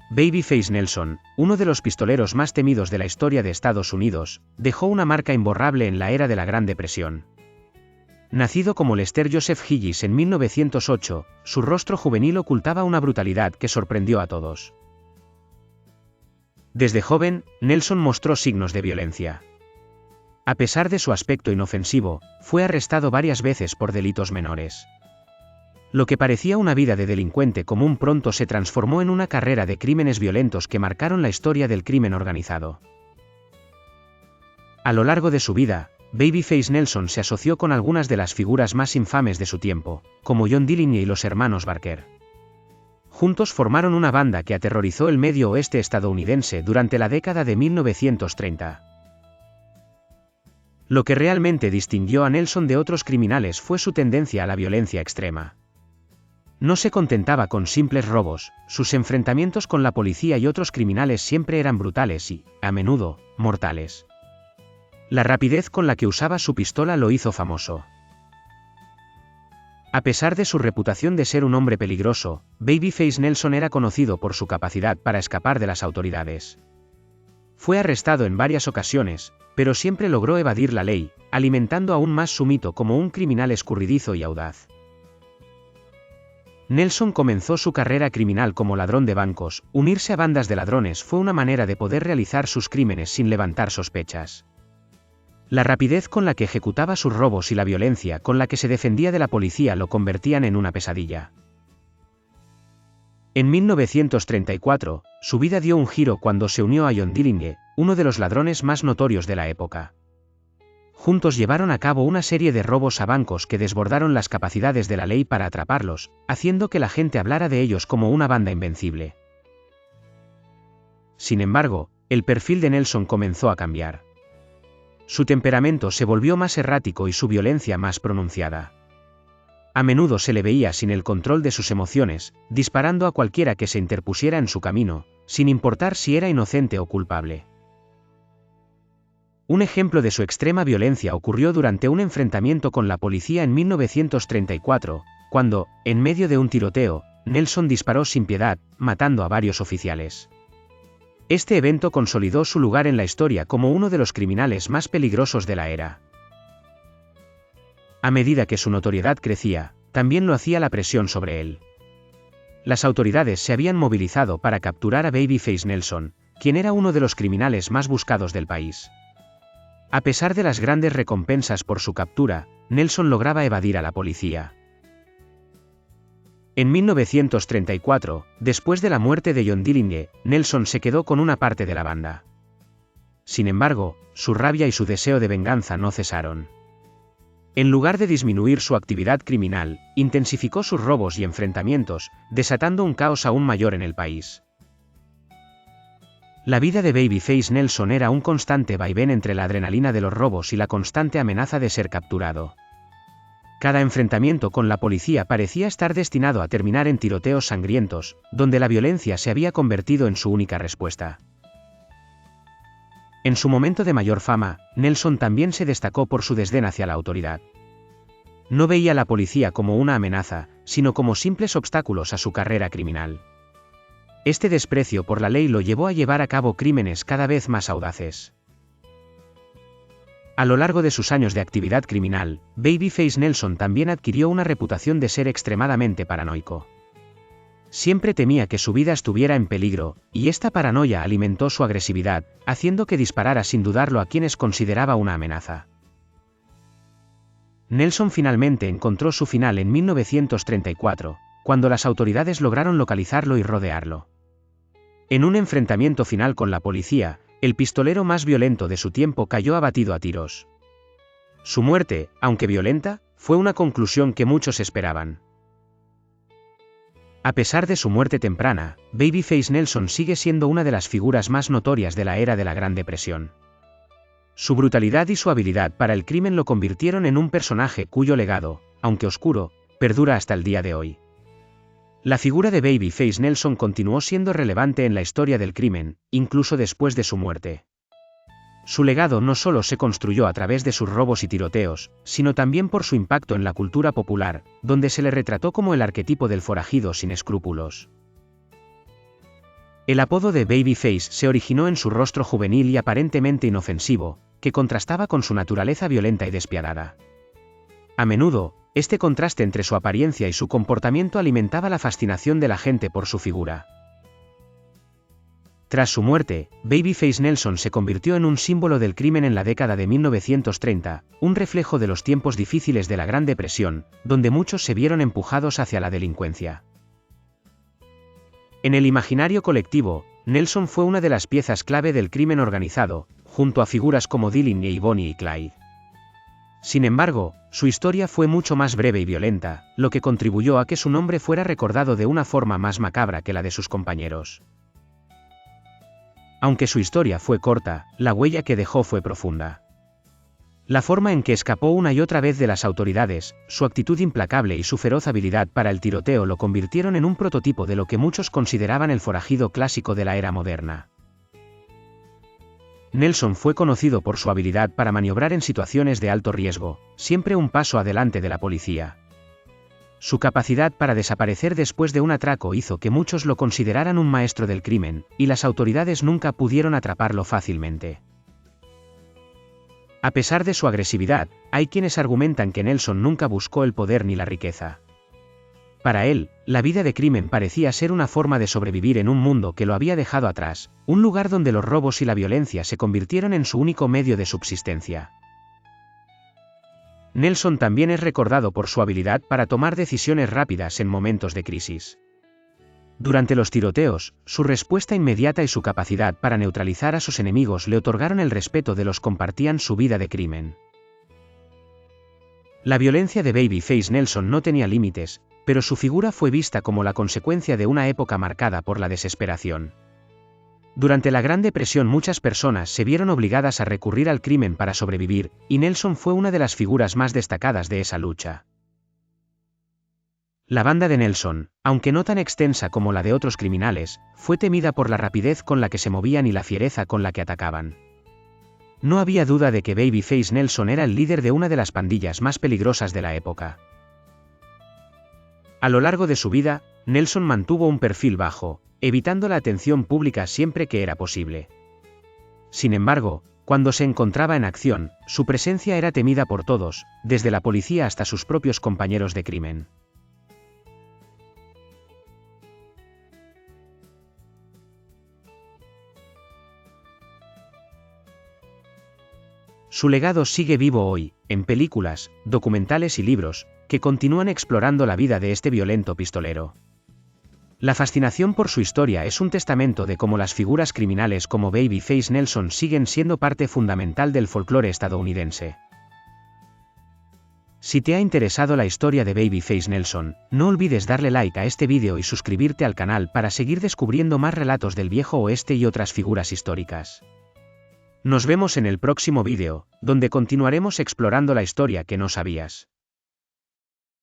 Babyface Nelson, uno de los pistoleros más temidos de la historia de Estados Unidos, dejó una marca imborrable en la era de la Gran Depresión. Nacido como Lester Joseph Hillis en 1908, su rostro juvenil ocultaba una brutalidad que sorprendió a todos. Desde joven, Nelson mostró signos de violencia. A pesar de su aspecto inofensivo, fue arrestado varias veces por delitos menores. Lo que parecía una vida de delincuente común pronto se transformó en una carrera de crímenes violentos que marcaron la historia del crimen organizado. A lo largo de su vida, Babyface Nelson se asoció con algunas de las figuras más infames de su tiempo, como John Dillinger y los hermanos Barker. Juntos formaron una banda que aterrorizó el medio oeste estadounidense durante la década de 1930. Lo que realmente distinguió a Nelson de otros criminales fue su tendencia a la violencia extrema. No se contentaba con simples robos, sus enfrentamientos con la policía y otros criminales siempre eran brutales y, a menudo, mortales. La rapidez con la que usaba su pistola lo hizo famoso. A pesar de su reputación de ser un hombre peligroso, Babyface Nelson era conocido por su capacidad para escapar de las autoridades. Fue arrestado en varias ocasiones, pero siempre logró evadir la ley, alimentando aún más su mito como un criminal escurridizo y audaz. Nelson comenzó su carrera criminal como ladrón de bancos. Unirse a bandas de ladrones fue una manera de poder realizar sus crímenes sin levantar sospechas. La rapidez con la que ejecutaba sus robos y la violencia con la que se defendía de la policía lo convertían en una pesadilla. En 1934, su vida dio un giro cuando se unió a John Dillinger, uno de los ladrones más notorios de la época. Juntos llevaron a cabo una serie de robos a bancos que desbordaron las capacidades de la ley para atraparlos, haciendo que la gente hablara de ellos como una banda invencible. Sin embargo, el perfil de Nelson comenzó a cambiar. Su temperamento se volvió más errático y su violencia más pronunciada. A menudo se le veía sin el control de sus emociones, disparando a cualquiera que se interpusiera en su camino, sin importar si era inocente o culpable. Un ejemplo de su extrema violencia ocurrió durante un enfrentamiento con la policía en 1934, cuando, en medio de un tiroteo, Nelson disparó sin piedad, matando a varios oficiales. Este evento consolidó su lugar en la historia como uno de los criminales más peligrosos de la era. A medida que su notoriedad crecía, también lo hacía la presión sobre él. Las autoridades se habían movilizado para capturar a Babyface Nelson, quien era uno de los criminales más buscados del país. A pesar de las grandes recompensas por su captura, Nelson lograba evadir a la policía. En 1934, después de la muerte de John Dillinger, Nelson se quedó con una parte de la banda. Sin embargo, su rabia y su deseo de venganza no cesaron. En lugar de disminuir su actividad criminal, intensificó sus robos y enfrentamientos, desatando un caos aún mayor en el país. La vida de Babyface Nelson era un constante vaivén entre la adrenalina de los robos y la constante amenaza de ser capturado. Cada enfrentamiento con la policía parecía estar destinado a terminar en tiroteos sangrientos, donde la violencia se había convertido en su única respuesta. En su momento de mayor fama, Nelson también se destacó por su desdén hacia la autoridad. No veía a la policía como una amenaza, sino como simples obstáculos a su carrera criminal. Este desprecio por la ley lo llevó a llevar a cabo crímenes cada vez más audaces. A lo largo de sus años de actividad criminal, Babyface Nelson también adquirió una reputación de ser extremadamente paranoico. Siempre temía que su vida estuviera en peligro, y esta paranoia alimentó su agresividad, haciendo que disparara sin dudarlo a quienes consideraba una amenaza. Nelson finalmente encontró su final en 1934, cuando las autoridades lograron localizarlo y rodearlo. En un enfrentamiento final con la policía, el pistolero más violento de su tiempo cayó abatido a tiros. Su muerte, aunque violenta, fue una conclusión que muchos esperaban. A pesar de su muerte temprana, Babyface Nelson sigue siendo una de las figuras más notorias de la era de la Gran Depresión. Su brutalidad y su habilidad para el crimen lo convirtieron en un personaje cuyo legado, aunque oscuro, perdura hasta el día de hoy. La figura de Babyface Nelson continuó siendo relevante en la historia del crimen, incluso después de su muerte. Su legado no solo se construyó a través de sus robos y tiroteos, sino también por su impacto en la cultura popular, donde se le retrató como el arquetipo del forajido sin escrúpulos. El apodo de Babyface se originó en su rostro juvenil y aparentemente inofensivo, que contrastaba con su naturaleza violenta y despiadada. A menudo, este contraste entre su apariencia y su comportamiento alimentaba la fascinación de la gente por su figura. Tras su muerte, Babyface Nelson se convirtió en un símbolo del crimen en la década de 1930, un reflejo de los tiempos difíciles de la Gran Depresión, donde muchos se vieron empujados hacia la delincuencia. En el imaginario colectivo, Nelson fue una de las piezas clave del crimen organizado, junto a figuras como Dylan y Bonnie y Clyde. Sin embargo, su historia fue mucho más breve y violenta, lo que contribuyó a que su nombre fuera recordado de una forma más macabra que la de sus compañeros. Aunque su historia fue corta, la huella que dejó fue profunda. La forma en que escapó una y otra vez de las autoridades, su actitud implacable y su feroz habilidad para el tiroteo lo convirtieron en un prototipo de lo que muchos consideraban el forajido clásico de la era moderna. Nelson fue conocido por su habilidad para maniobrar en situaciones de alto riesgo, siempre un paso adelante de la policía. Su capacidad para desaparecer después de un atraco hizo que muchos lo consideraran un maestro del crimen, y las autoridades nunca pudieron atraparlo fácilmente. A pesar de su agresividad, hay quienes argumentan que Nelson nunca buscó el poder ni la riqueza. Para él, la vida de crimen parecía ser una forma de sobrevivir en un mundo que lo había dejado atrás, un lugar donde los robos y la violencia se convirtieron en su único medio de subsistencia. Nelson también es recordado por su habilidad para tomar decisiones rápidas en momentos de crisis. Durante los tiroteos, su respuesta inmediata y su capacidad para neutralizar a sus enemigos le otorgaron el respeto de los que compartían su vida de crimen. La violencia de Babyface Nelson no tenía límites, pero su figura fue vista como la consecuencia de una época marcada por la desesperación. Durante la Gran Depresión muchas personas se vieron obligadas a recurrir al crimen para sobrevivir, y Nelson fue una de las figuras más destacadas de esa lucha. La banda de Nelson, aunque no tan extensa como la de otros criminales, fue temida por la rapidez con la que se movían y la fiereza con la que atacaban. No había duda de que Babyface Nelson era el líder de una de las pandillas más peligrosas de la época. A lo largo de su vida, Nelson mantuvo un perfil bajo, evitando la atención pública siempre que era posible. Sin embargo, cuando se encontraba en acción, su presencia era temida por todos, desde la policía hasta sus propios compañeros de crimen. Su legado sigue vivo hoy, en películas, documentales y libros, que continúan explorando la vida de este violento pistolero. La fascinación por su historia es un testamento de cómo las figuras criminales como Babyface Nelson siguen siendo parte fundamental del folclore estadounidense. Si te ha interesado la historia de Babyface Nelson, no olvides darle like a este vídeo y suscribirte al canal para seguir descubriendo más relatos del Viejo Oeste y otras figuras históricas. Nos vemos en el próximo vídeo, donde continuaremos explorando la historia que no sabías.